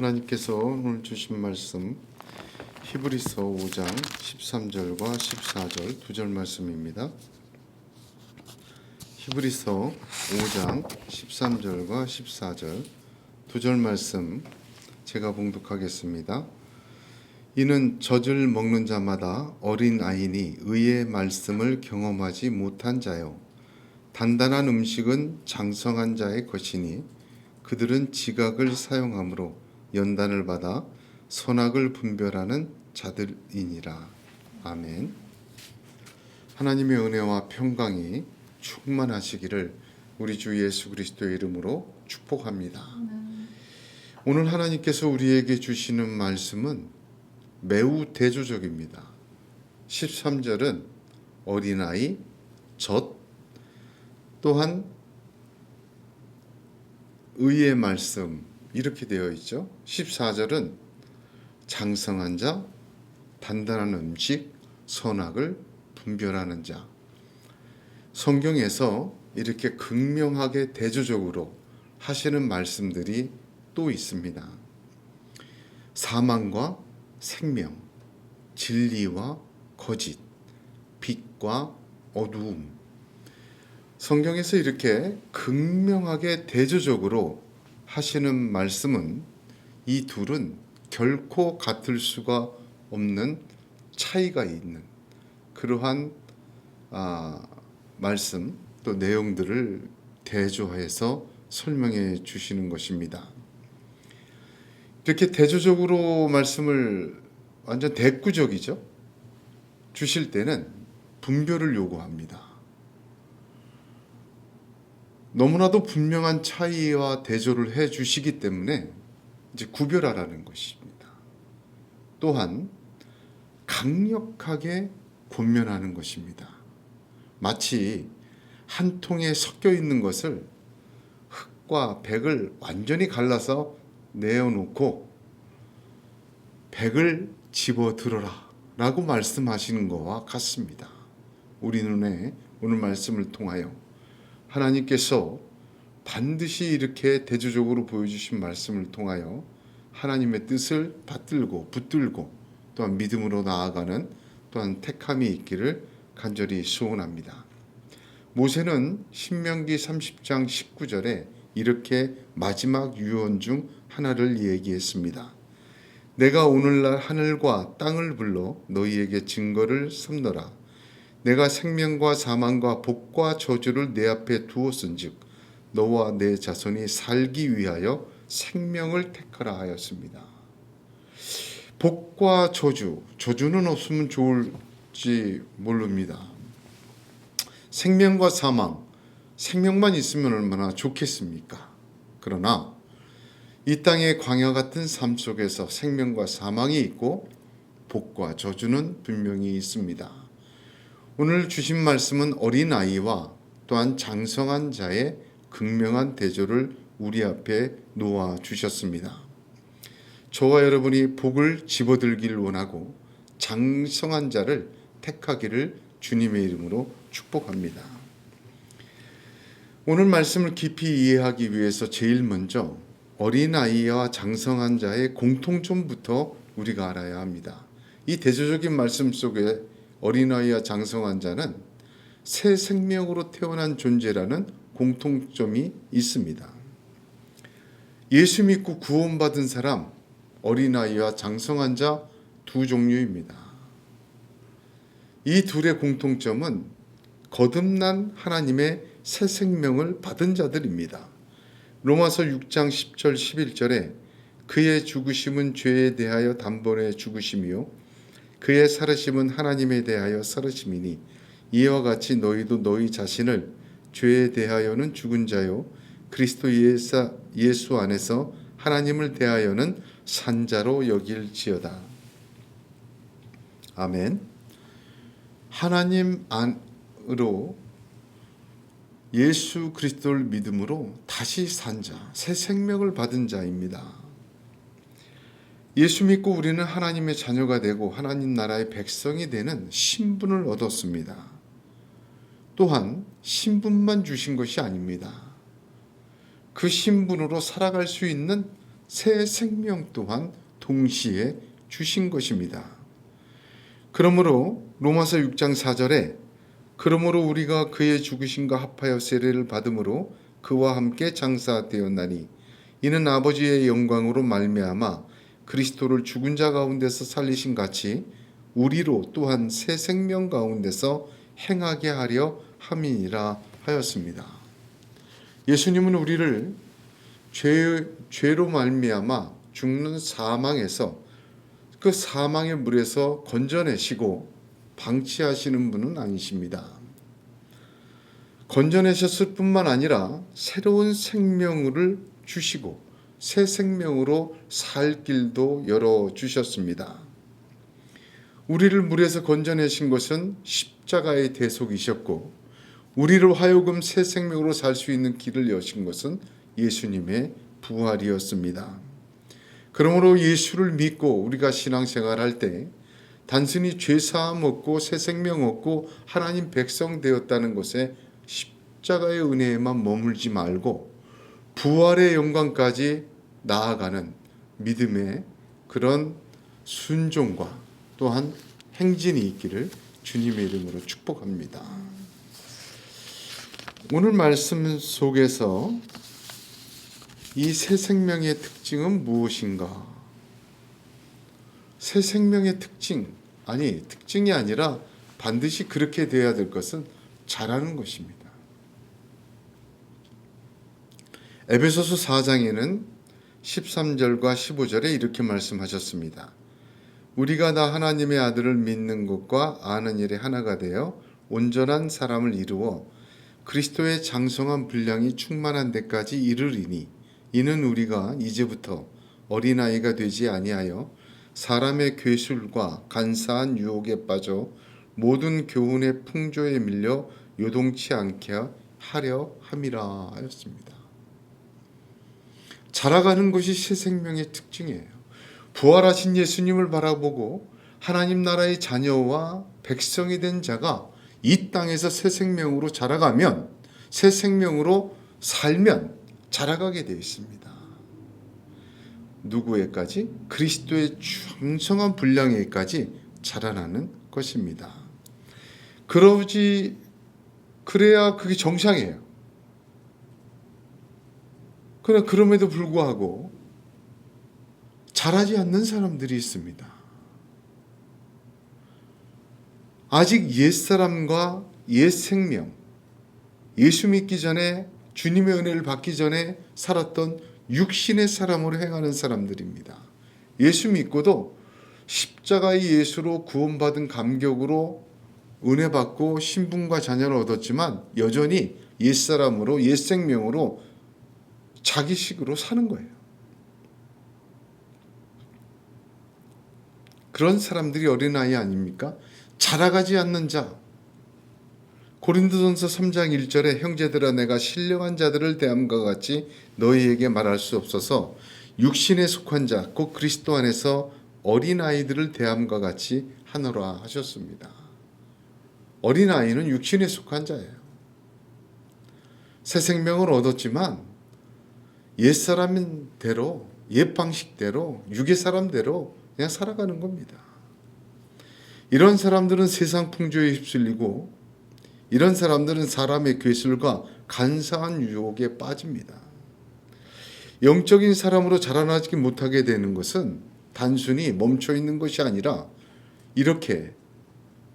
하나님께서 오늘 주신 말씀 히브리서 5장 13절과 14절 두 절 말씀입니다. 히브리서 5장 13절과 14절 두 절 말씀 제가 봉독하겠습니다. 이는 젖을 먹는 자마다 어린 아이니 의의 말씀을 경험하지 못한 자요, 단단한 음식은 장성한 자의 것이니 그들은 지각을 사용함으로 연단을 받아 선악을 분별하는 자들이니라. 아멘. 하나님의 은혜와 평강이 충만하시기를 우리 주 예수 그리스도의 이름으로 축복합니다. 오늘 하나님께서 우리에게 주시는 말씀은 매우 대조적입니다. 13절은 어린아이, 젖, 또한 의의 말씀 이렇게 되어 있죠. 14절은 장성한 자, 단단한 음식, 선악을 분별하는 자. 성경에서 이렇게 극명하게 대조적으로 하시는 말씀들이 또 있습니다. 사망과 생명, 진리와 거짓, 빛과 어두움. 성경에서 이렇게 극명하게 대조적으로 하시는 말씀은 이 둘은 결코 같을 수가 없는 차이가 있는 그러한 말씀 또 내용들을 대조해서 설명해 주시는 것입니다. 이렇게 대조적으로 말씀을 완전 대꾸적이죠. 주실 때는 분별을 요구합니다. 너무나도 분명한 차이와 대조를 해 주시기 때문에 이제 구별하라는 것입니다. 또한 강력하게 권면하는 것입니다. 마치 한 통에 섞여 있는 것을 흙과 백을 완전히 갈라서 내어놓고 백을 집어들어라 라고 말씀하시는 것과 같습니다. 우리 눈에 오늘 말씀을 통하여 하나님께서 반드시 이렇게 대조적으로 보여주신 말씀을 통하여 하나님의 뜻을 붙들고 또한 믿음으로 나아가는 또한 택함이 있기를 간절히 소원합니다. 모세는 신명기 30장 19절에 이렇게 마지막 유언 중 하나를 얘기했습니다. 내가 오늘날 하늘과 땅을 불러 너희에게 증거를 삼노라. 내가 생명과 사망과 복과 저주를 내 앞에 두었은즉 너와 내 자손이 살기 위하여 생명을 택하라 하였습니다. 복과 저주는 없으면 좋을지 모릅니다. 생명과 사망, 생명만 있으면 얼마나 좋겠습니까? 그러나 이 땅의 광야 같은 삶 속에서 생명과 사망이 있고 복과 저주는 분명히 있습니다. 오늘 주신 말씀은 어린아이와 또한 장성한 자의 극명한 대조를 우리 앞에 놓아 주셨습니다. 저와 여러분이 복을 집어들기를 원하고 장성한 자를 택하기를 주님의 이름으로 축복합니다. 오늘 말씀을 깊이 이해하기 위해서 제일 먼저 어린아이와 장성한 자의 공통점부터 우리가 알아야 합니다. 이 대조적인 말씀 속에 어린아이와 장성한 자는 새 생명으로 태어난 존재라는 공통점이 있습니다. 예수 믿고 구원받은 사람, 어린아이와 장성한 자 두 종류입니다. 이 둘의 공통점은 거듭난 하나님의 새 생명을 받은 자들입니다. 로마서 6장 10절 11절에 그의 죽으심은 죄에 대하여 단번에 죽으심이요 그의 살으심은 하나님에 대하여 살으심이니 이와 같이 너희도 너희 자신을 죄에 대하여는 죽은 자요 그리스도 예수 안에서 하나님을 대하여는 산 자로 여길지어다. 아멘. 하나님 안으로 예수 그리스도를 믿음으로 다시 산 자, 새 생명을 받은 자입니다. 예수 믿고 우리는 하나님의 자녀가 되고 하나님 나라의 백성이 되는 신분을 얻었습니다. 또한 신분만 주신 것이 아닙니다. 그 신분으로 살아갈 수 있는 새 생명 또한 동시에 주신 것입니다. 그러므로 로마서 6장 4절에 그러므로 우리가 그의 죽으심과 합하여 세례를 받음으로 그와 함께 장사되었나니 이는 아버지의 영광으로 말미암아 그리스도를 죽은 자 가운데서 살리신 같이 우리로 또한 새 생명 가운데서 행하게 하려 함이니라 하였습니다. 예수님은 우리를 죄로 말미암아 죽는 사망에서 그 사망의 물에서 건져내시고 방치하시는 분은 아니십니다. 건져내셨을 뿐만 아니라 새로운 생명을 주시고 새 생명으로 살 길도 열어주셨습니다. 우리를 물에서 건져내신 것은 십자가의 대속이셨고 우리로 하여금 새 생명으로 살 수 있는 길을 여신 것은 예수님의 부활이었습니다. 그러므로 예수를 믿고 우리가 신앙생활할 때 단순히 죄사함 얻고 새 생명 얻고 하나님 백성 되었다는 것에 십자가의 은혜에만 머물지 말고 부활의 영광까지 나아가는 믿음의 그런 순종과 또한 행진이 있기를 주님의 이름으로 축복합니다. 오늘 말씀 속에서 이 새 생명의 특징은 무엇인가? 새 생명의 특징이 아니라 반드시 그렇게 되어야 될 것은 잘하는 것입니다. 에베소서 4장에는 13절과 15절에 이렇게 말씀하셨습니다. 우리가 나 하나님의 아들을 믿는 것과 아는 일에 하나가 되어 온전한 사람을 이루어 그리스도의 장성한 분량이 충만한 데까지 이르리니 이는 우리가 이제부터 어린아이가 되지 아니하여 사람의 괴술과 간사한 유혹에 빠져 모든 교훈의 풍조에 밀려 요동치 않게 하려 함이라 하였습니다. 자라가는 것이 새 생명의 특징이에요. 부활하신 예수님을 바라보고 하나님 나라의 자녀와 백성이 된 자가 이 땅에서 새 생명으로 자라가면, 새 생명으로 살면 자라가게 되어 있습니다. 누구에까지? 그리스도의 충성한 분량에까지 자라나는 것입니다. 그래야 그게 정상이에요. 그러나 그럼에도 불구하고 자라지 않는 사람들이 있습니다. 아직 옛사람과 옛생명, 예수 믿기 전에 주님의 은혜를 받기 전에 살았던 육신의 사람으로 행하는 사람들입니다. 예수 믿고도 십자가의 예수로 구원받은 감격으로 은혜 받고 신분과 자녀를 얻었지만 여전히 옛사람으로 옛생명으로 자기식으로 사는 거예요. 그런 사람들이 어린아이 아닙니까? 자라가지 않는 자. 고린도전서 3장 1절에 형제들아 내가 신령한 자들을 대함과 같이 너희에게 말할 수 없어서 육신에 속한 자 곧 그리스도 안에서 어린아이들을 대함과 같이 하노라 하셨습니다. 어린아이는 육신에 속한 자예요. 새 생명을 얻었지만 옛사람대로 옛 방식대로 육의 사람대로 그냥 살아가는 겁니다. 이런 사람들은 세상 풍조에 휩쓸리고 이런 사람들은 사람의 괴술과 간사한 유혹에 빠집니다. 영적인 사람으로 자라나지 못하게 되는 것은 단순히 멈춰 있는 것이 아니라 이렇게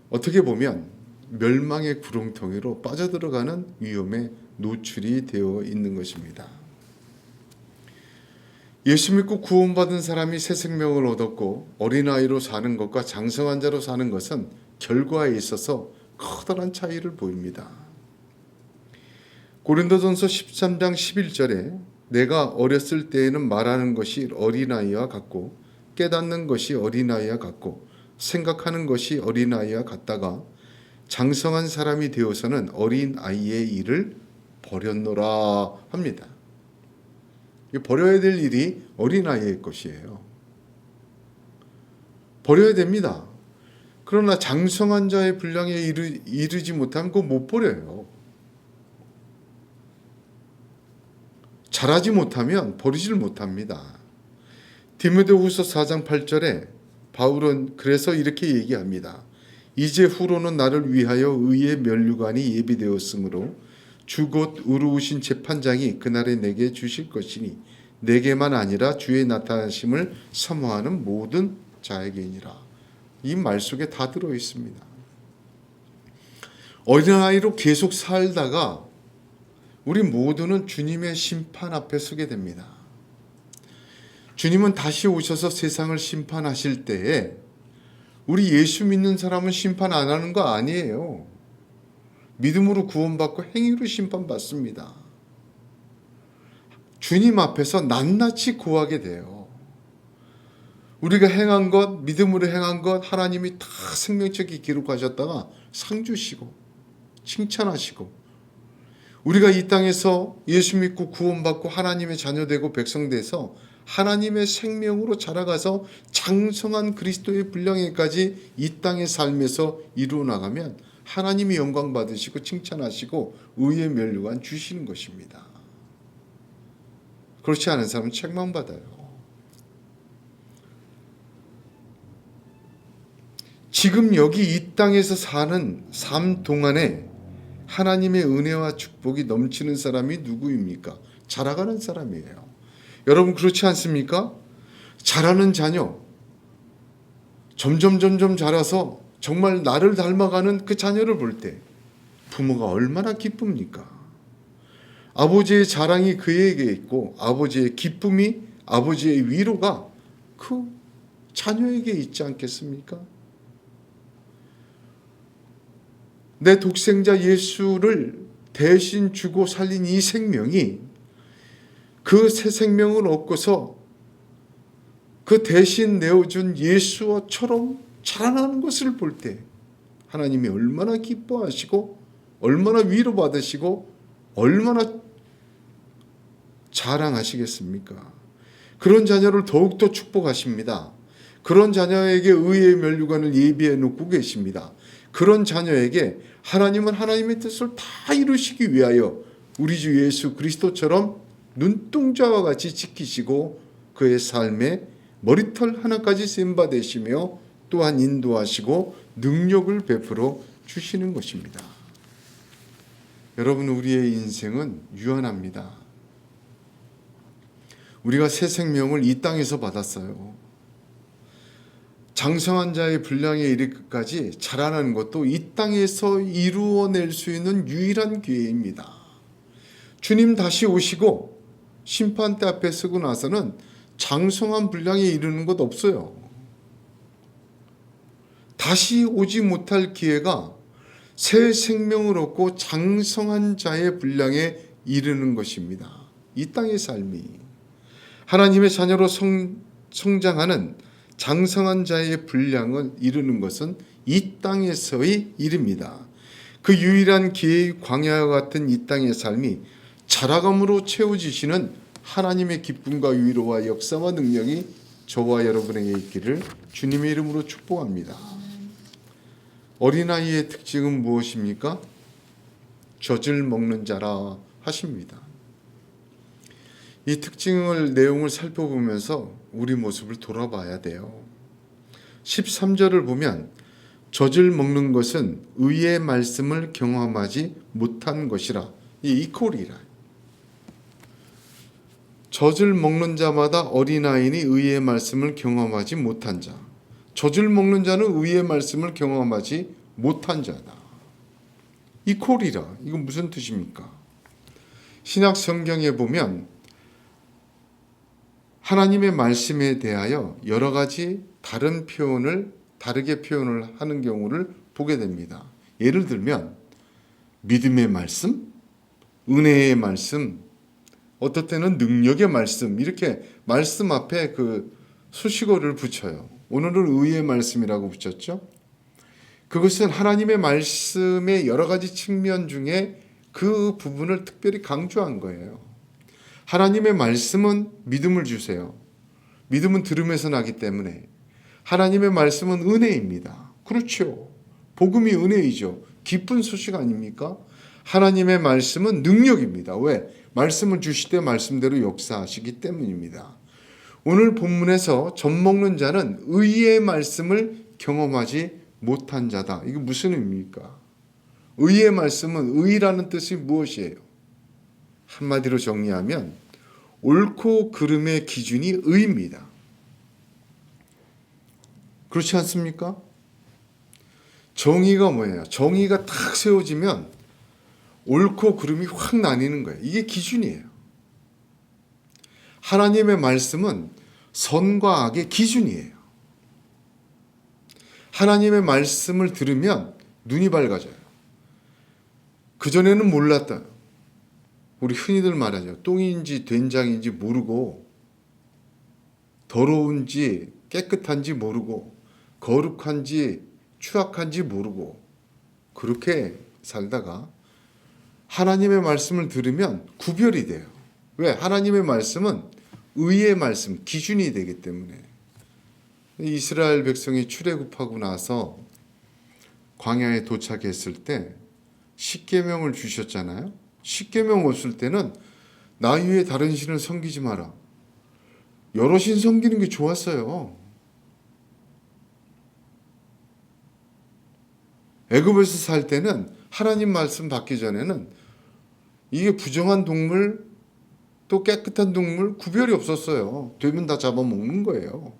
어떻게 보면 멸망의 구렁텅이로 빠져들어가는 위험에 노출이 되어 있는 것입니다. 예수 믿고 구원받은 사람이 새 생명을 얻었고 어린아이로 사는 것과 장성한 자로 사는 것은 결과에 있어서 커다란 차이를 보입니다. 고린도전서 13장 11절에 내가 어렸을 때에는 말하는 것이 어린아이와 같고 깨닫는 것이 어린아이와 같고 생각하는 것이 어린아이와 같다가 장성한 사람이 되어서는 어린아이의 일을 버렸노라 합니다. 버려야 될 일이 어린아이의 것이에요. 버려야 됩니다. 그러나 장성한 자의 분량에 이르지 못하면 그거 못 버려요. 자라지 못하면 버리질 못합니다. 디모데후서 4장 8절에 바울은 그래서 이렇게 얘기합니다. 이제 후로는 나를 위하여 의의 면류관이 예비되었으므로 주 곧 의로우신 재판장이 그날에 내게 주실 것이니 내게만 아니라 주의 나타나심을 사모하는 모든 자에게니라. 이 말 속에 다 들어 있습니다. 어린아이로 계속 살다가 우리 모두는 주님의 심판 앞에 서게 됩니다. 주님은 다시 오셔서 세상을 심판하실 때에 우리 예수 믿는 사람은 심판 안 하는 거 아니에요. 믿음으로 구원받고 행위로 심판받습니다. 주님 앞에서 낱낱이 고하게 돼요. 우리가 행한 것, 믿음으로 행한 것 하나님이 다 생명책에 기록하셨다가 상 주시고 칭찬하시고, 우리가 이 땅에서 예수 믿고 구원받고 하나님의 자녀되고 백성돼서 하나님의 생명으로 자라가서 장성한 그리스도의 분량에까지 이 땅의 삶에서 이루어 나가면 하나님이 영광 받으시고 칭찬하시고 의의 면류관 주시는 것입니다. 그렇지 않은 사람은 책망받아요. 지금 여기 이 땅에서 사는 삶 동안에 하나님의 은혜와 축복이 넘치는 사람이 누구입니까? 자라가는 사람이에요. 여러분 그렇지 않습니까? 자라는 자녀, 점점 자라서 정말 나를 닮아가는 그 자녀를 볼 때 부모가 얼마나 기쁩니까? 아버지의 자랑이 그에게 있고 아버지의 기쁨이, 아버지의 위로가 그 자녀에게 있지 않겠습니까? 내 독생자 예수를 대신 주고 살린 이 생명이 그 새 생명을 얻고서 그 대신 내어준 예수와처럼 자라나는 것을 볼 때 하나님이 얼마나 기뻐하시고 얼마나 위로받으시고 얼마나 자랑하시겠습니까? 그런 자녀를 더욱더 축복하십니다. 그런 자녀에게 의의 면류관을 예비해 놓고 계십니다. 그런 자녀에게 하나님은 하나님의 뜻을 다 이루시기 위하여 우리 주 예수 그리스도처럼 눈동자와 같이 지키시고 그의 삶에 머리털 하나까지 셈바 되시며 또한 인도하시고 능력을 베풀어 주시는 것입니다. 여러분, 우리의 인생은 유한합니다. 우리가 새 생명을 이 땅에서 받았어요. 장성한 자의 분량에 이르기까지 자라나는 것도 이 땅에서 이루어낼 수 있는 유일한 기회입니다. 주님 다시 오시고 심판대 앞에 서고 나서는 장성한 분량에 이르는 것 없어요. 다시 오지 못할 기회가 새 생명을 얻고 장성한 자의 분량에 이르는 것입니다. 이 땅의 삶이 하나님의 자녀로 성장하는 장성한 자의 분량을 이루는 것은 이 땅에서의 일입니다. 그 유일한 기회의 광야와 같은 이 땅의 삶이 자라감으로 채워지시는 하나님의 기쁨과 위로와 역사와 능력이 저와 여러분에게 있기를 주님의 이름으로 축복합니다. 어린아이의 특징은 무엇입니까? 젖을 먹는 자라 하십니다. 이 특징을 내용을 살펴보면서 우리 모습을 돌아봐야 돼요. 13절을 보면 젖을 먹는 것은 의의 말씀을 경험하지 못한 것이라. 이 이퀄이라. 젖을 먹는 자마다 어린아이니 의의 말씀을 경험하지 못한 자. 젖을 먹는 자는 의의 말씀을 경험하지 못한 자다. 이퀄이라. 이건 무슨 뜻입니까? 신약 성경에 보면 하나님의 말씀에 대하여 여러 가지 다르게 표현을 하는 경우를 보게 됩니다. 예를 들면 믿음의 말씀, 은혜의 말씀, 어떨 때는 능력의 말씀, 이렇게 말씀 앞에 그 수식어를 붙여요. 오늘은 의의 말씀이라고 붙였죠. 그것은 하나님의 말씀의 여러 가지 측면 중에 그 부분을 특별히 강조한 거예요. 하나님의 말씀은 믿음을 주세요. 믿음은 들음에서 나기 때문에 하나님의 말씀은 은혜입니다. 그렇죠. 복음이 은혜이죠. 기쁜 소식 아닙니까? 하나님의 말씀은 능력입니다. 왜? 말씀을 주실 때 말씀대로 역사하시기 때문입니다. 오늘 본문에서 젖먹는 자는 의의 말씀을 경험하지 못한 자다. 이게 무슨 의미입니까? 의의 말씀은 의라는 뜻이 무엇이에요? 한마디로 정리하면 옳고 그름의 기준이 의입니다. 그렇지 않습니까? 정의가 뭐예요? 정의가 탁 세워지면 옳고 그름이 확 나뉘는 거예요. 이게 기준이에요. 하나님의 말씀은 선과 악의 기준이에요. 하나님의 말씀을 들으면 눈이 밝아져요. 그전에는 몰랐다. 우리 흔히들 말하죠. 똥인지 된장인지 모르고, 더러운지 깨끗한지 모르고, 거룩한지 추악한지 모르고, 그렇게 살다가 하나님의 말씀을 들으면 구별이 돼요. 왜? 하나님의 말씀은 의의 말씀, 기준이 되기 때문에. 이스라엘 백성이 출애굽하고 나서 광야에 도착했을 때 십계명을 주셨잖아요. 십계명 없을 때는 나 위에 다른 신을 섬기지 마라. 여러 신 섬기는 게 좋았어요. 애굽에서 살 때는 하나님 말씀 받기 전에는 이게 부정한 동물 또 깨끗한 동물 구별이 없었어요. 되면 다 잡아먹는 거예요.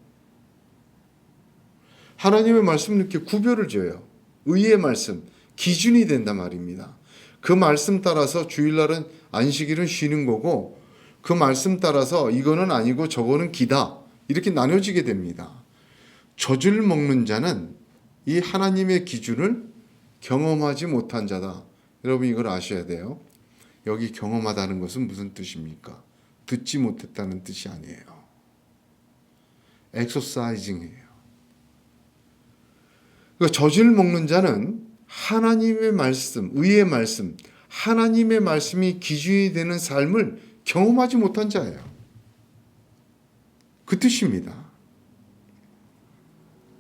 하나님의 말씀은 이렇게 구별을 줘요. 의의 말씀, 기준이 된단 말입니다. 그 말씀 따라서 주일날은 안식일은 쉬는 거고 그 말씀 따라서 이거는 아니고 저거는 기다. 이렇게 나눠지게 됩니다. 젖을 먹는 자는 이 하나님의 기준을 경험하지 못한 자다. 여러분 이걸 아셔야 돼요. 여기 경험하다는 것은 무슨 뜻입니까? 듣지 못했다는 뜻이 아니에요. 엑소사이징이에요. 그러니까 젖을 먹는 자는 하나님의 말씀, 의의 말씀, 하나님의 말씀이 기준이 되는 삶을 경험하지 못한 자예요. 그 뜻입니다.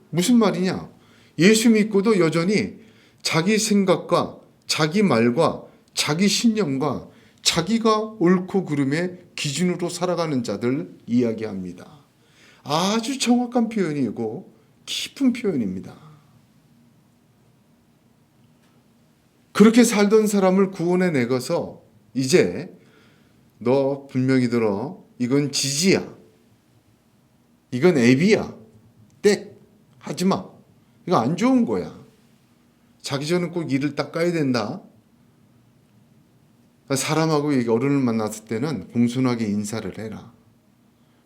무슨 말이냐? 예수 믿고도 여전히 자기 생각과 자기 말과 자기 신념과 자기가 옳고 그름의 기준으로 살아가는 자들 이야기합니다. 아주 정확한 표현이고 깊은 표현입니다. 그렇게 살던 사람을 구원해 내고서 이제 너 분명히 들어. 이건 지지야. 이건 애비야. 땡. 하지마. 이거 안 좋은 거야. 자기 전에 꼭 이를 닦아야 된다. 사람하고 어른을 만났을 때는 공손하게 인사를 해라.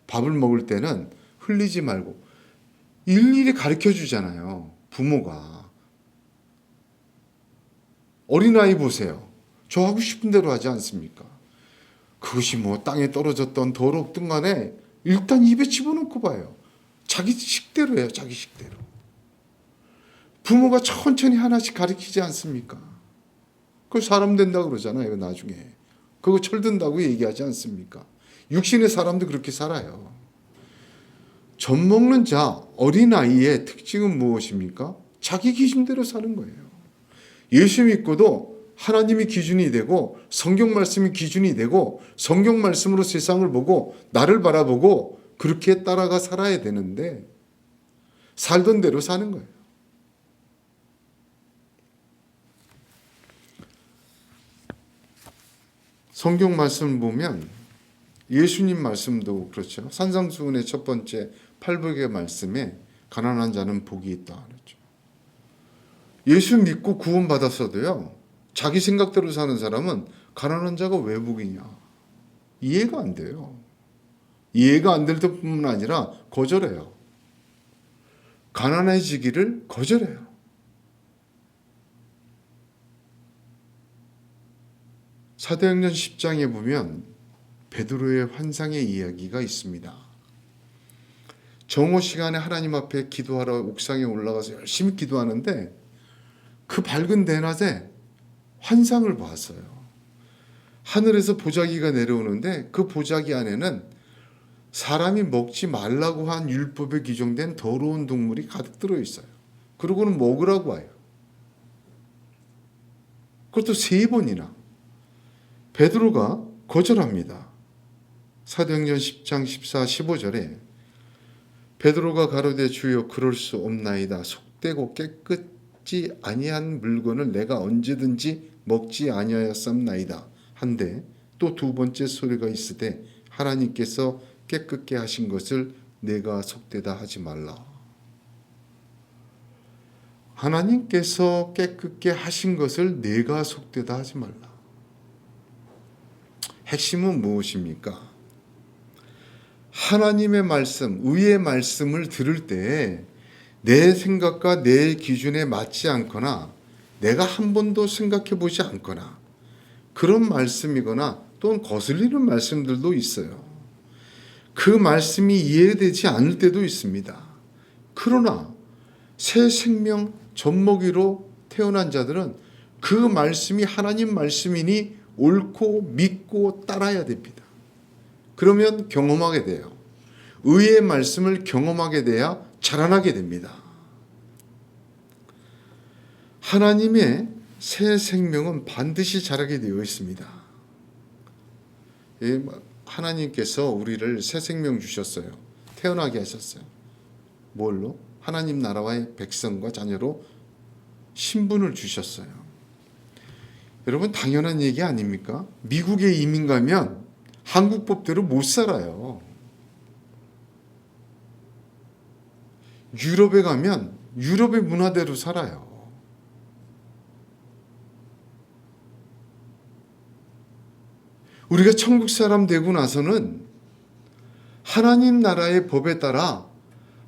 밥을 먹을 때는 흘리지 말고 일일이 가르쳐 주잖아요. 부모가. 어린아이 보세요. 저 하고 싶은 대로 하지 않습니까? 그것이 뭐 땅에 떨어졌던 더럽든 간에 일단 입에 집어넣고 봐요. 자기 식대로 해요. 자기 식대로. 부모가 천천히 하나씩 가르치지 않습니까? 그걸 사람 된다고 그러잖아요. 나중에. 그거 철든다고 얘기하지 않습니까? 육신의 사람도 그렇게 살아요. 젖 먹는 자, 어린아이의 특징은 무엇입니까? 자기 기준대로 사는 거예요. 예수 믿고도 하나님이 기준이 되고 성경 말씀이 기준이 되고 성경 말씀으로 세상을 보고 나를 바라보고 그렇게 따라가 살아야 되는데 살던 대로 사는 거예요. 성경 말씀을 보면 예수님 말씀도 그렇죠. 산상수훈의 첫 번째 팔복의 말씀에 가난한 자는 복이 있다 그랬죠. 예수 믿고 구원받았어도요. 자기 생각대로 사는 사람은 가난한 자가 왜 복이냐. 이해가 안 돼요. 이해가 안 될 뿐만 아니라 거절해요. 가난해지기를 거절해요. 사도행전 10장에 보면 베드로의 환상의 이야기가 있습니다. 정오 시간에 하나님 앞에 기도하러 옥상에 올라가서 열심히 기도하는데 그 밝은 대낮에 환상을 봤어요. 하늘에서 보자기가 내려오는데 그 보자기 안에는 사람이 먹지 말라고 한 율법에 규정된 더러운 동물이 가득 들어있어요. 그러고는 먹으라고 와요. 그것도 3번이나. 베드로가 거절합니다. 사도행전 10장 14, 15절에 베드로가 가로되 주여 그럴 수 없나이다. 속되고 깨끗지 아니한 물건을 내가 언제든지 먹지 아니하였삼나이다. 한데 또 두 번째 소리가 있으되 하나님께서 깨끗게 하신 것을 내가 속되다 하지 말라. 하나님께서 깨끗게 하신 것을 내가 속되다 하지 말라. 핵심은 무엇입니까? 하나님의 말씀, 의의 말씀을 들을 때 내 생각과 내 기준에 맞지 않거나 내가 한 번도 생각해 보지 않거나 그런 말씀이거나 또는 거슬리는 말씀들도 있어요. 그 말씀이 이해되지 않을 때도 있습니다. 그러나 새 생명 젖먹이로 태어난 자들은 그 말씀이 하나님 말씀이니 옳고 믿고 따라야 됩니다. 그러면 경험하게 돼요. 의의 말씀을 경험하게 돼야 자라나게 됩니다. 하나님의 새 생명은 반드시 자라게 되어 있습니다. 하나님께서 우리를 새 생명 주셨어요. 태어나게 하셨어요. 뭘로? 하나님 나라와의 백성과 자녀로 신분을 주셨어요. 여러분 당연한 얘기 아닙니까? 미국에 이민 가면 한국 법대로 못 살아요. 유럽에 가면 유럽의 문화대로 살아요. 우리가 천국 사람 되고 나서는 하나님 나라의 법에 따라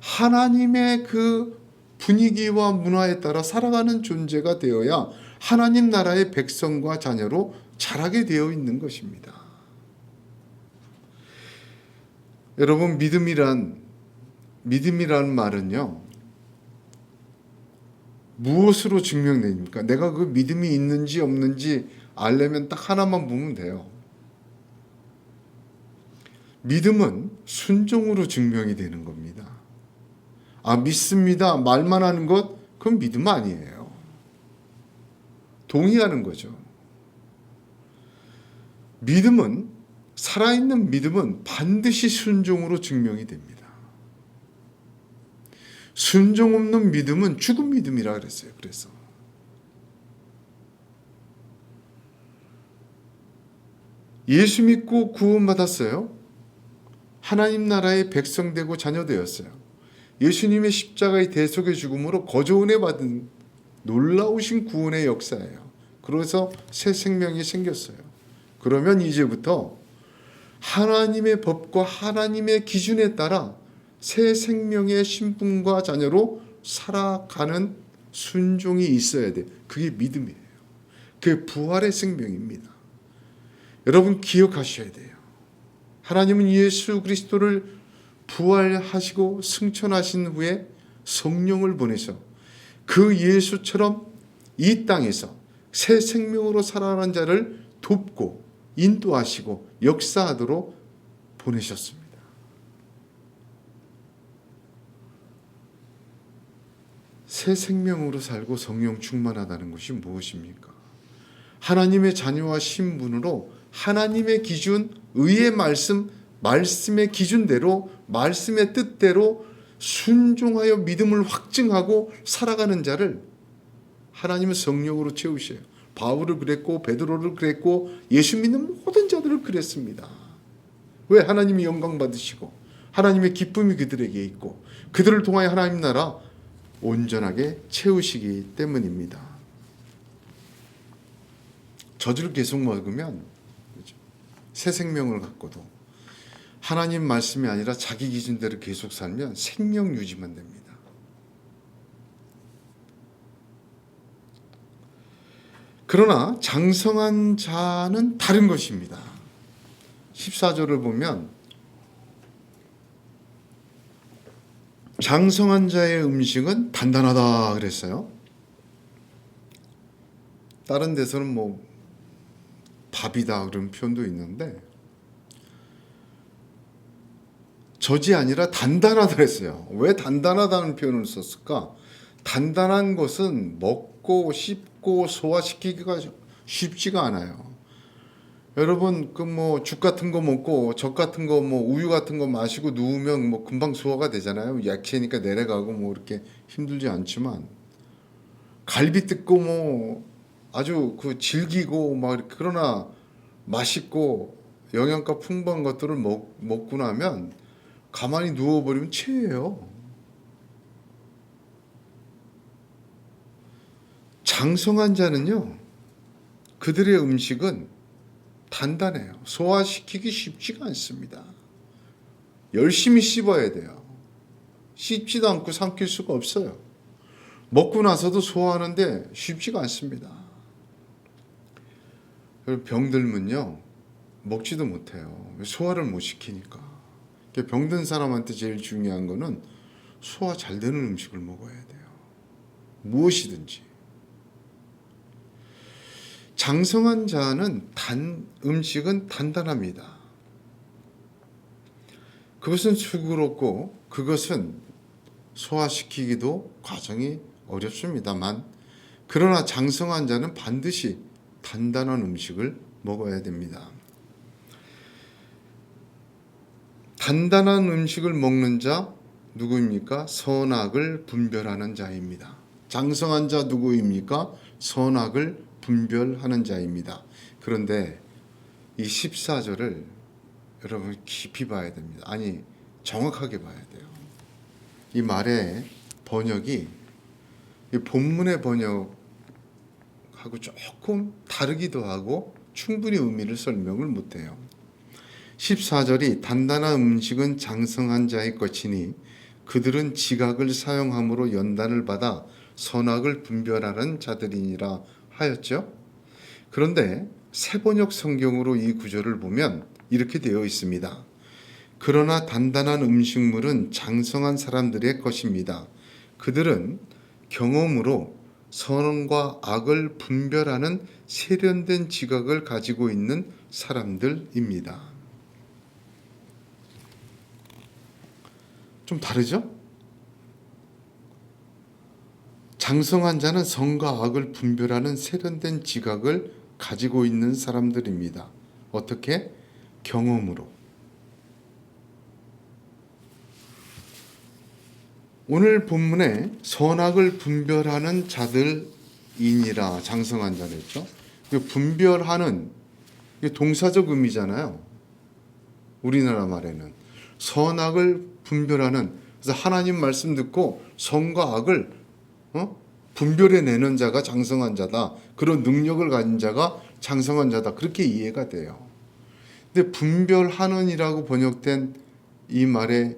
하나님의 그 분위기와 문화에 따라 살아가는 존재가 되어야 하나님 나라의 백성과 자녀로 자라게 되어 있는 것입니다. 여러분 믿음이란 말은요. 무엇으로 증명됩니까? 내가 그 믿음이 있는지 없는지 알려면 딱 하나만 보면 돼요. 믿음은 순종으로 증명이 되는 겁니다. 믿습니다. 말만 하는 것, 그건 믿음 아니에요. 동의하는 거죠. 살아있는 믿음은 반드시 순종으로 증명이 됩니다. 순종 없는 믿음은 죽은 믿음이라 그랬어요. 그래서 예수 믿고 구원받았어요. 하나님 나라의 백성 되고 자녀 되었어요. 예수님의 십자가의 대속의 죽음으로 거저 은혜 받은 놀라우신 구원의 역사예요. 그래서 새 생명이 생겼어요. 그러면 이제부터 하나님의 법과 하나님의 기준에 따라 새 생명의 신분과 자녀로 살아가는 순종이 있어야 돼요. 그게 믿음이에요. 그게 부활의 생명입니다. 여러분 기억하셔야 돼요. 하나님은 예수 그리스도를 부활하시고 승천하신 후에 성령을 보내서 그 예수처럼 이 땅에서 새 생명으로 살아가는 자를 돕고 인도하시고 역사하도록 보내셨습니다. 새 생명으로 살고 성령 충만하다는 것이 무엇입니까? 하나님의 자녀와 신분으로 하나님의 기준, 의의 말씀, 말씀의 기준대로, 말씀의 뜻대로 순종하여 믿음을 확증하고 살아가는 자를 하나님은 성령으로 채우셔요. 바울을 그랬고 베드로를 그랬고 예수 믿는 모든 자들을 그랬습니다. 왜? 하나님이 영광 받으시고 하나님의 기쁨이 그들에게 있고 그들을 통하여 하나님 나라 온전하게 채우시기 때문입니다. 저주를 계속 먹으면 새 생명을 갖고도 하나님 말씀이 아니라 자기 기준대로 계속 살면 생명 유지만 됩니다. 그러나 장성한 자는 다른 것입니다. 14절을 보면 장성한 자의 음식은 단단하다 그랬어요. 다른 데서는 뭐 밥이다 그런 표현도 있는데 젖이 아니라 단단하다 그랬어요. 왜 단단하다는 표현을 썼을까? 단단한 것은 먹고 씹고 소화시키기가 쉽지가 않아요. 여러분 그 뭐 죽 같은 거 먹고 젖 같은 거 뭐 우유 같은 거 마시고 누우면 뭐 금방 소화가 되잖아요. 약체니까 내려가고 뭐 이렇게 힘들지 않지만 갈비 뜯고 뭐 아주 그 질기고 막 이렇게 그러나 맛있고 영양가 풍부한 것들을 먹고 나면 가만히 누워버리면 체해요. 장성한 자는요, 그들의 음식은 단단해요. 소화시키기 쉽지가 않습니다. 열심히 씹어야 돼요. 씹지도 않고 삼킬 수가 없어요. 먹고 나서도 소화하는데 쉽지가 않습니다. 병들면요, 먹지도 못해요. 소화를 못 시키니까. 병든 사람한테 제일 중요한 거는 소화 잘 되는 음식을 먹어야 돼요. 무엇이든지. 장성한 자는 음식은 단단합니다. 그것은 수고롭고 그것은 소화시키기도 과정이 어렵습니다만, 그러나 장성한 자는 반드시 단단한 음식을 먹어야 됩니다. 단단한 음식을 먹는 자 누구입니까? 선악을 분별하는 자입니다. 장성한 자 누구입니까? 선악을 분별하는 자입니다. 그런데 이 14절을 여러분 깊이 봐야 됩니다. 아니, 정확하게 봐야 돼요. 이 말의 번역이 이 본문의 번역하고 조금 다르기도 하고 충분히 의미를 설명을 못해요. 14절이 단단한 음식은 장성한 자의 것이니 그들은 지각을 사용함으로 연단을 받아 선악을 분별하는 자들이니라 하였죠. 그런데 새번역 성경으로 이 구절을 보면 이렇게 되어 있습니다. 그러나 단단한 음식물은 장성한 사람들의 것입니다. 그들은 경험으로 선과 악을 분별하는 세련된 지각을 가지고 있는 사람들입니다. 좀 다르죠? 장성한 자는 선과 악을 분별하는 세련된 지각을 가지고 있는 사람들입니다. 어떻게? 경험으로. 오늘 본문에 선악을 분별하는 자들이니라 장성한 자랬죠. 분별하는 동사적 의미잖아요. 우리나라 말에는 선악을 분별하는, 그래서 하나님 말씀 듣고 선과 악을 분별해내는 자가 장성한 자다. 그런 능력을 가진 자가 장성한 자다. 그렇게 이해가 돼요. 근데 분별하는이라고 번역된 이 말의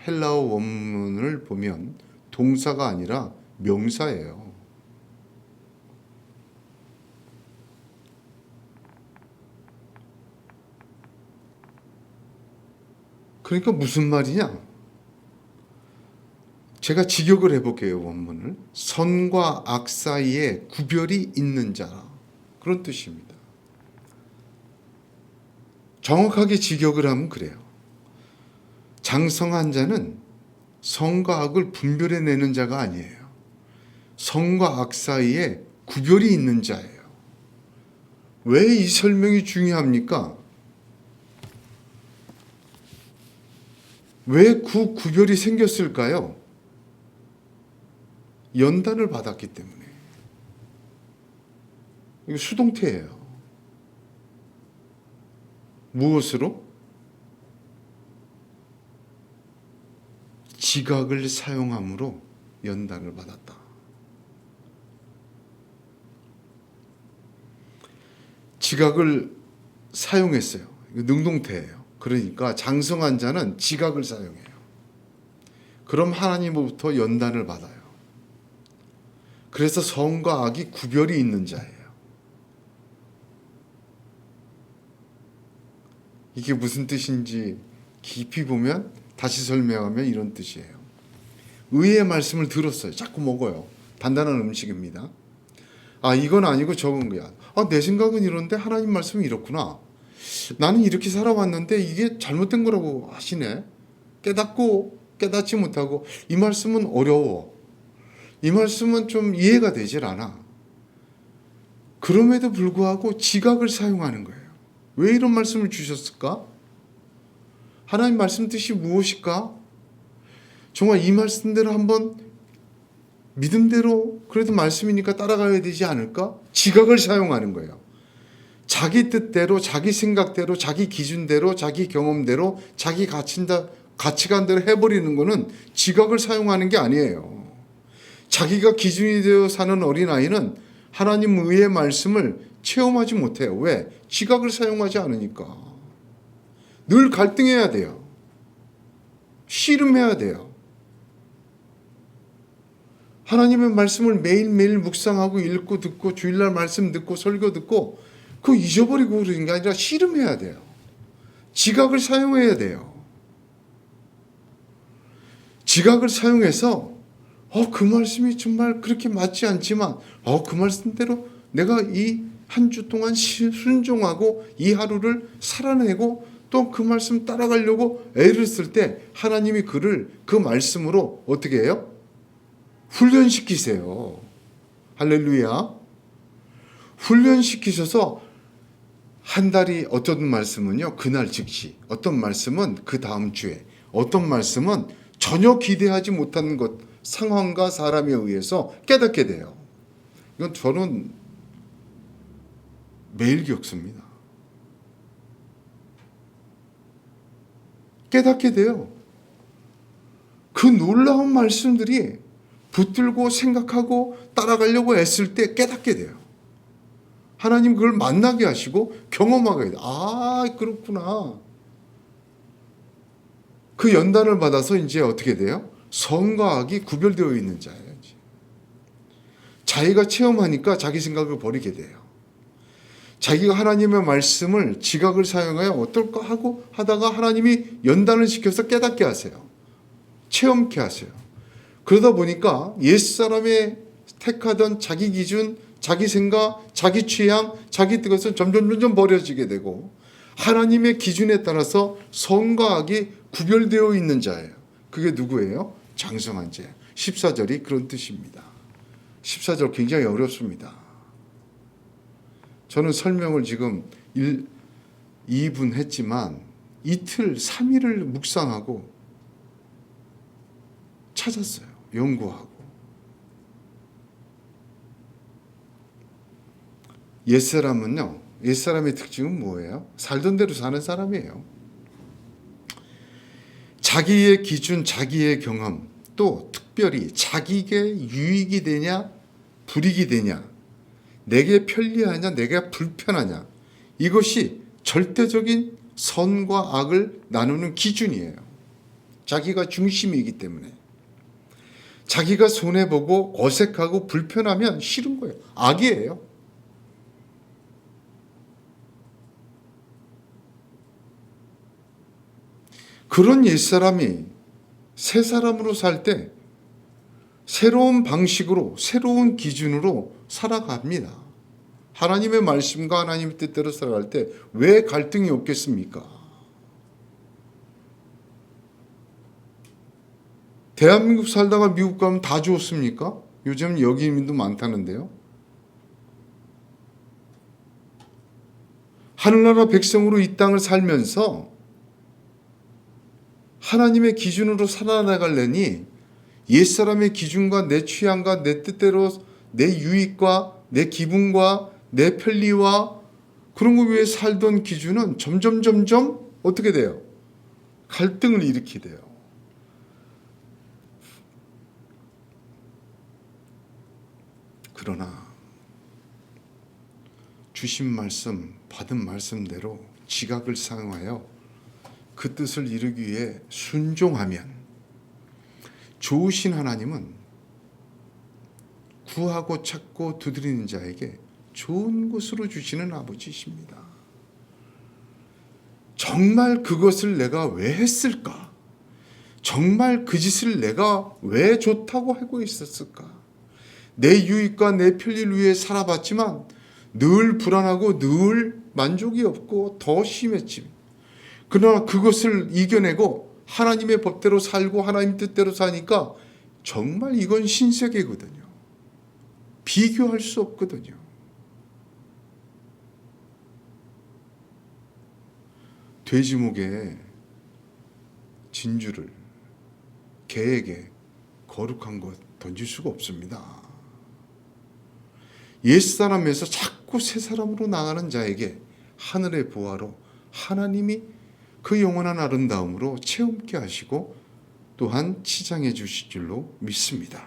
헬라어 원문을 보면 동사가 아니라 명사예요. 그러니까 무슨 말이냐? 제가 직역을 해볼게요. 원문을. 선과 악 사이에 구별이 있는 자, 그런 뜻입니다. 정확하게 직역을 하면 그래요. 장성한 자는 선과 악을 분별해내는 자가 아니에요. 선과 악 사이에 구별이 있는 자예요. 왜 이 설명이 중요합니까? 왜 그 구별이 생겼을까요? 연단을 받았기 때문에. 이거 수동태예요. 무엇으로? 지각을 사용함으로 연단을 받았다. 지각을 사용했어요. 이거 능동태예요. 그러니까 장성한 자는 지각을 사용해요. 그럼 하나님으로부터 연단을 받아요. 그래서 선과 악이 구별이 있는 자예요. 이게 무슨 뜻인지 깊이 보면, 다시 설명하면 이런 뜻이에요. 의의 말씀을 들었어요. 자꾸 먹어요. 단단한 음식입니다. 아, 이건 아니고 저건 거야. 아, 내 생각은 이런데 하나님 말씀은 이렇구나. 나는 이렇게 살아왔는데 이게 잘못된 거라고 하시네. 깨닫고 깨닫지 못하고, 이 말씀은 어려워. 이 말씀은 좀 이해가 되질 않아. 그럼에도 불구하고 지각을 사용하는 거예요. 왜 이런 말씀을 주셨을까? 하나님 말씀 뜻이 무엇일까? 정말 이 말씀대로 한번 믿음대로 그래도 말씀이니까 따라가야 되지 않을까? 지각을 사용하는 거예요. 자기 뜻대로, 자기 생각대로, 자기 기준대로, 자기 경험대로, 자기 가치관대로 해버리는 거는 지각을 사용하는 게 아니에요. 자기가 기준이 되어 사는 어린아이는 하나님 의의 말씀을 체험하지 못해요. 왜? 지각을 사용하지 않으니까. 늘 갈등해야 돼요. 씨름해야 돼요. 하나님의 말씀을 매일매일 묵상하고 읽고 듣고 주일날 말씀 듣고 설교 듣고 그거 잊어버리고 그러는 게 아니라 씨름해야 돼요. 지각을 사용해야 돼요. 지각을 사용해서 그 말씀이 정말 그렇게 맞지 않지만 그 말씀대로 내가 이 한 주 동안 순종하고 이 하루를 살아내고 또 그 말씀 따라가려고 애를 쓸 때 하나님이 그를 그 말씀으로 어떻게 해요? 훈련시키세요. 할렐루야. 훈련시키셔서 한 달이 어떤 말씀은요 그날 즉시, 어떤 말씀은 그 다음 주에, 어떤 말씀은 전혀 기대하지 못한 것, 상황과 사람에 의해서 깨닫게 돼요. 이건 저는 매일 겪습니다. 깨닫게 돼요. 그 놀라운 말씀들이 붙들고 생각하고 따라가려고 애쓸 때 깨닫게 돼요. 하나님 그걸 만나게 하시고 경험하게 돼요. 그렇구나. 그 연단을 받아서 이제 어떻게 돼요? 선과 악이 구별되어 있는 자예요. 자기가 체험하니까 자기 생각을 버리게 돼요. 자기가 하나님의 말씀을 지각을 사용하여 어떨까 하고 하다가 하나님이 연단을 시켜서 깨닫게 하세요. 체험케 하세요. 그러다 보니까 옛사람의 택하던 자기 기준, 자기 생각, 자기 취향, 자기 뜻은 점점 버려지게 되고 하나님의 기준에 따라서 선과 악이 구별되어 있는 자예요. 그게 누구예요? 장성한 자. 14절이 그런 뜻입니다. 14절 굉장히 어렵습니다. 저는 설명을 지금 2분 했지만 이틀, 3일을 묵상하고 찾았어요. 연구하고. 옛사람은요, 옛사람의 특징은 뭐예요? 살던 대로 사는 사람이에요. 자기의 기준, 자기의 경험, 또 특별히 자기에게 유익이 되냐, 불이익이 되냐, 내게 편리하냐, 내게 불편하냐, 이것이 절대적인 선과 악을 나누는 기준이에요. 자기가 중심이기 때문에. 자기가 손해보고 어색하고 불편하면 싫은 거예요. 악이에요. 그런 옛사람이 새 사람으로 살 때 새로운 방식으로, 새로운 기준으로 살아갑니다. 하나님의 말씀과 하나님의 뜻대로 살아갈 때 왜 갈등이 없겠습니까? 대한민국 살다가 미국 가면 다 좋습니까? 요즘 여기민도 많다는데요. 하늘나라 백성으로 이 땅을 살면서 하나님의 기준으로 살아나가려니 옛사람의 기준과 내 취향과 내 뜻대로 내 유익과 내 기분과 내 편리와 그런 거 위해 살던 기준은 점점 어떻게 돼요? 갈등을 일으키게 돼요. 그러나 주신 말씀, 받은 말씀대로 지각을 사용하여 그 뜻을 이루기 위해 순종하면 좋으신 하나님은 구하고 찾고 두드리는 자에게 좋은 것으로 주시는 아버지이십니다. 정말 그것을 내가 왜 했을까? 정말 그 짓을 내가 왜 좋다고 하고 있었을까? 내 유익과 내 편리를 위해 살아봤지만 늘 불안하고 늘 만족이 없고 더 심했지. 그러나 그것을 이겨내고 하나님의 법대로 살고 하나님 뜻대로 사니까 정말 이건 신세계거든요. 비교할 수 없거든요. 돼지목에 진주를 개에게 거룩한 것 던질 수가 없습니다. 옛사람에서 자꾸 새사람으로 나가는 자에게 하늘의 보화로 하나님이 그 영원한 아름다움으로 체험케 하시고 또한 치장해 주실 줄로 믿습니다.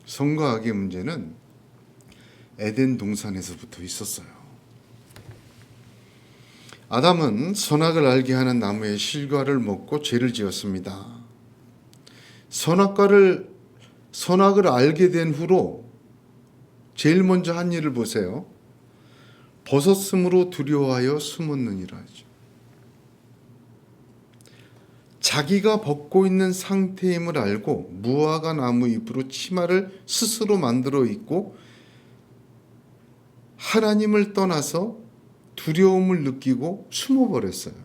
선과 악의 문제는 에덴 동산에서부터 있었어요. 아담은 선악을 알게 하는 나무의 실과를 먹고 죄를 지었습니다. 선악을 알게 된 후로 제일 먼저 한 일을 보세요. 벗었으므로 두려워하여 숨었느니라 하죠. 자기가 벗고 있는 상태임을 알고 무화과 나무 잎으로 치마를 스스로 만들어 입고 하나님을 떠나서 두려움을 느끼고 숨어버렸어요.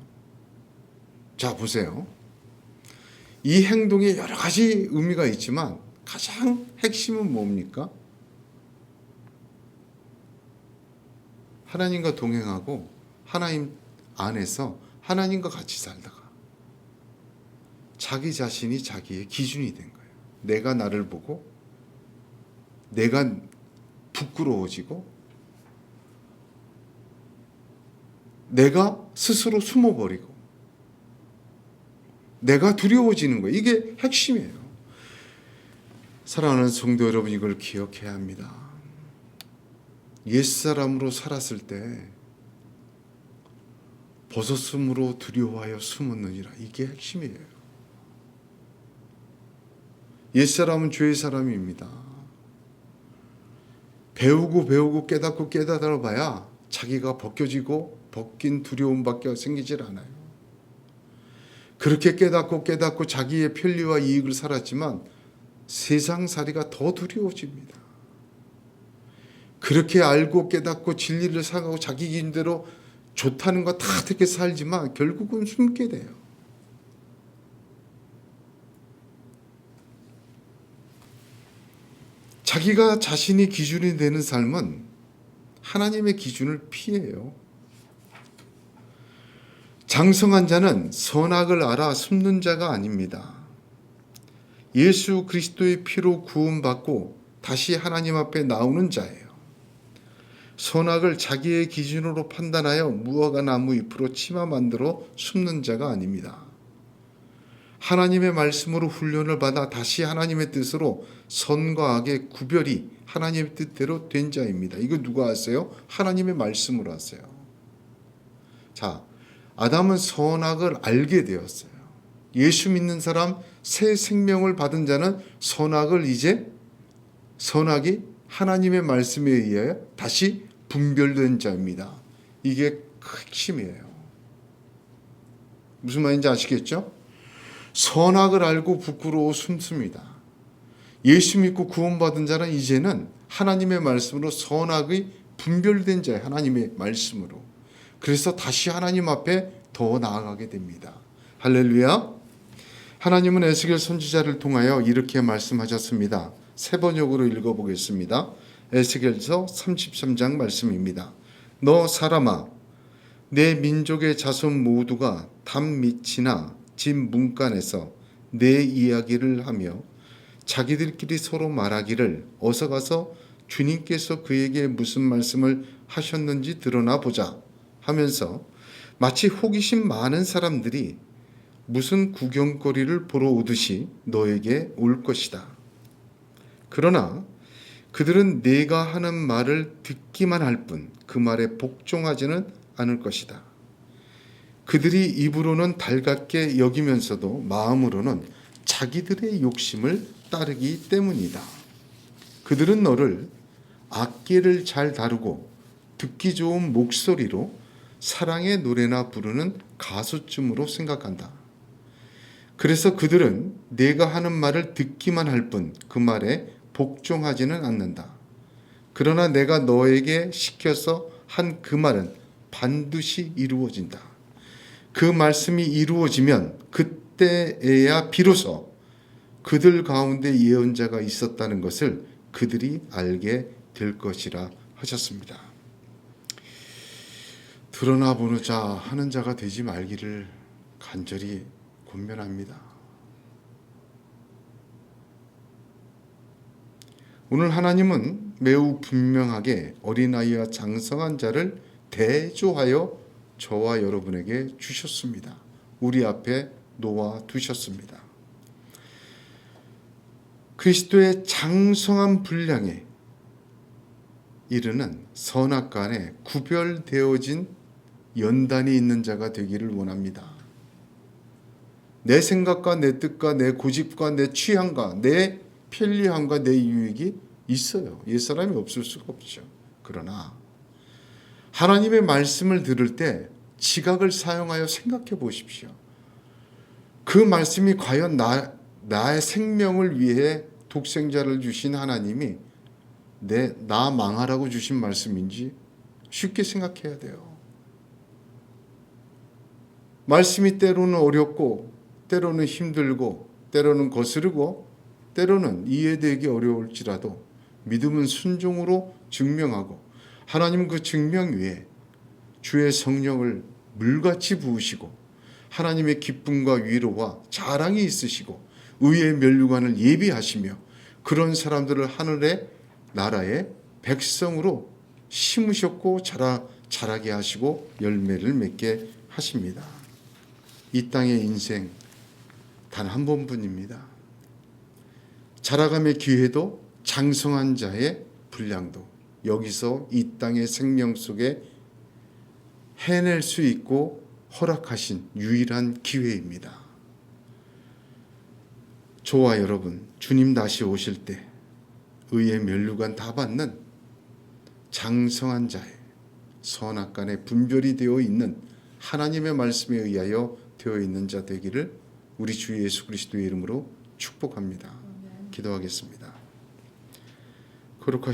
자, 보세요. 이 행동에 여러 가지 의미가 있지만 가장 핵심은 뭡니까? 하나님과 동행하고 하나님 안에서 하나님과 같이 살다가 자기 자신이 자기의 기준이 된 거예요. 내가 나를 보고 내가 부끄러워지고 내가 스스로 숨어버리고 내가 두려워지는 거예요. 이게 핵심이에요. 사랑하는 성도 여러분, 이걸 기억해야 합니다. 옛사람으로 살았을 때 벗었으므로 두려워하여 숨었느니라. 이게 핵심이에요. 옛사람은 죄의 사람입니다. 배우고 깨닫고 깨달아 봐야 자기가 벗긴 두려움밖에 생기질 않아요. 그렇게 깨닫고 자기의 편리와 이익을 살았지만 세상살이가 더 두려워집니다. 그렇게 알고 깨닫고 진리를 사가고 자기 기준대로 좋다는 거 다 어떻게 살지만 결국은 숨게 돼요. 자기가 자신이 기준이 되는 삶은 하나님의 기준을 피해요. 장성한 자는 선악을 알아 숨는 자가 아닙니다. 예수 그리스도의 피로 구원받고 다시 하나님 앞에 나오는 자예요. 선악을 자기의 기준으로 판단하여 무화과 나무 잎으로 치마 만들어 숨는 자가 아닙니다. 하나님의 말씀으로 훈련을 받아 다시 하나님의 뜻으로 선과 악의 구별이 하나님의 뜻대로 된 자입니다. 이거 누가 하세요? 하나님의 말씀으로 하세요. 자, 아담은 선악을 알게 되었어요. 예수 믿는 사람, 새 생명을 받은 자는 선악이 하나님의 말씀에 의해 다시 분별된 자입니다. 이게 핵심이에요. 무슨 말인지 아시겠죠? 선악을 알고 부끄러워 숨습니다. 예수 믿고 구원받은 자는 이제는 하나님의 말씀으로 선악의 분별된 자예요. 하나님의 말씀으로. 그래서 다시 하나님 앞에 더 나아가게 됩니다. 할렐루야. 하나님은 에스겔 선지자를 통하여 이렇게 말씀하셨습니다. 세 번역으로 읽어보겠습니다. 에스겔서 33장 말씀입니다. 너 사람아, 내 민족의 자손 모두가 담 밑이나 집 문간에서 내 이야기를 하며 자기들끼리 서로 말하기를 어서 가서 주님께서 그에게 무슨 말씀을 하셨는지 드러나 보자 하면서 마치 호기심 많은 사람들이 무슨 구경거리를 보러 오듯이 너에게 올 것이다. 그러나 그들은 네가 하는 말을 듣기만 할 뿐 그 말에 복종하지는 않을 것이다. 그들이 입으로는 달갑게 여기면서도 마음으로는 자기들의 욕심을 따르기 때문이다. 그들은 너를 악기를 잘 다루고 듣기 좋은 목소리로 사랑의 노래나 부르는 가수쯤으로 생각한다. 그래서 그들은 네가 하는 말을 듣기만 할 뿐 그 말에 복종하지는 않는다. 그러나 내가 너에게 시켜서 한 그 말은 반드시 이루어진다. 그 말씀이 이루어지면 그때에야 비로소 그들 가운데 예언자가 있었다는 것을 그들이 알게 될 것이라 하셨습니다. 드러나 보자 하는 자가 되지 말기를 간절히 권면합니다. 오늘 하나님은 매우 분명하게 어린아이와 장성한 자를 대조하여 저와 여러분에게 주셨습니다. 우리 앞에 놓아 두셨습니다. 그리스도의 장성한 분량에 이르는 선악간에 구별되어진 연단이 있는 자가 되기를 원합니다. 내 생각과 내 뜻과 내 고집과 내 취향과 내 편리함과 내 유익이 있어요. 옛사람이 없을 수가 없죠. 그러나 하나님의 말씀을 들을 때 지각을 사용하여 생각해 보십시오. 그 말씀이 과연 나의 생명을 위해 독생자를 주신 하나님이 나 망하라고 주신 말씀인지 쉽게 생각해야 돼요. 말씀이 때로는 어렵고 때로는 힘들고 때로는 거스르고 때로는 이해되기 어려울지라도 믿음은 순종으로 증명하고 하나님 그 증명 위에 주의 성령을 물같이 부으시고 하나님의 기쁨과 위로와 자랑이 있으시고 의의 면류관을 예비하시며 그런 사람들을 하늘의 나라의 백성으로 심으셨고 자라게 하시고 열매를 맺게 하십니다. 이 땅의 인생 단 한 번뿐입니다. 자라감의 기회도 장성한 자의 분량도 여기서 이 땅의 생명 속에 해낼 수 있고 허락하신 유일한 기회입니다. 저와 여러분, 주님 다시 오실 때 의의 면류관 다 받는 장성한 자의 선악간에 분별이 되어 있는 하나님의 말씀에 의하여 되어 있는 자 되기를 우리 주 예수 그리스도의 이름으로 축복합니다. 기도하겠습니다. 거룩하신